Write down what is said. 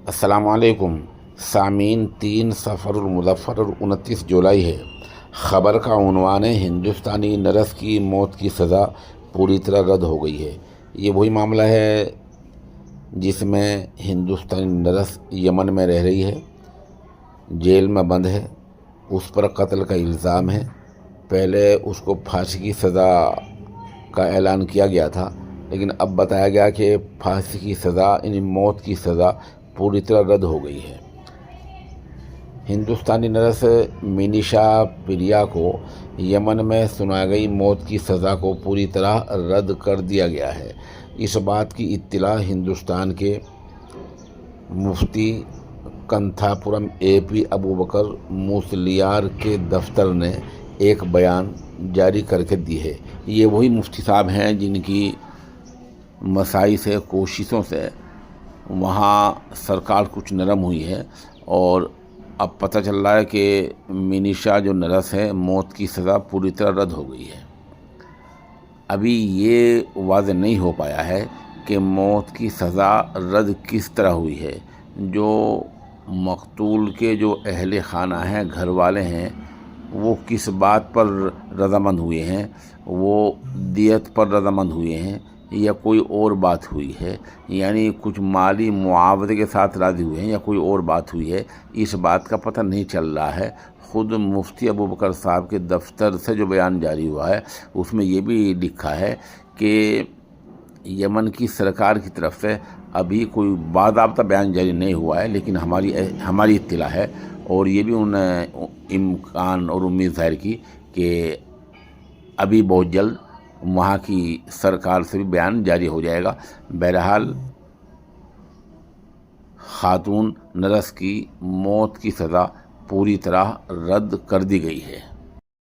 السلام علیکم سامعین، 3 صفر المظفر اور 29 جولائی ہے۔ خبر کا عنوان ہے ہندوستانی نرس کی موت کی سزا پوری طرح رد ہو گئی ہے۔ یہ وہی معاملہ ہے جس میں ہندوستانی نرس یمن میں رہ رہی ہے، جیل میں بند ہے، اس پر قتل کا الزام ہے۔ پہلے اس کو پھانسی کی سزا کا اعلان کیا گیا تھا، لیکن اب بتایا گیا کہ پھانسی کی سزا یعنی موت کی سزا پوری طرح رد ہو گئی ہے۔ ہندوستانی نرس منیشا پریا کو یمن میں سنائی گئی موت کی سزا کو پوری طرح رد کر دیا گیا ہے۔ اس بات کی اطلاع ہندوستان کے مفتی کنتھا پورم AP ابوبکر موسلیار کے دفتر نے ایک بیان جاری کر کے دی ہے۔ یہ وہی مفتی صاحب ہیں جن کی مساعی سے، کوششوں سے وہاں سرکار کچھ نرم ہوئی ہے، اور اب پتہ چل رہا ہے کہ منیشا جو نرس ہے، موت کی سزا پوری طرح رد ہو گئی ہے۔ ابھی یہ واضح نہیں ہو پایا ہے کہ موت کی سزا رد کس طرح ہوئی ہے۔ جو مقتول کے جو اہل خانہ ہیں، گھر والے ہیں، وہ کس بات پر رضامند ہوئے ہیں؟ وہ دیت پر رضامند ہوئے ہیں یا کوئی اور بات ہوئی ہے؟ یعنی کچھ مالی معاوضے کے ساتھ راضی ہوئے ہیں یا کوئی اور بات ہوئی ہے؟ اس بات کا پتہ نہیں چل رہا ہے۔ خود مفتی ابوبکر صاحب کے دفتر سے جو بیان جاری ہوا ہے، اس میں یہ بھی لکھا ہے کہ یمن کی سرکار کی طرف سے ابھی کوئی باضابطہ بیان جاری نہیں ہوا ہے، لیکن ہماری اطلاع ہے، اور یہ بھی انہوں نے امکان اور امید ظاہر کی کہ ابھی بہت جلد وہاں کی سرکار سے بھی بیان جاری ہو جائے گا۔ بہرحال خاتون نرس کی موت کی سزا پوری طرح رد کر دی گئی ہے۔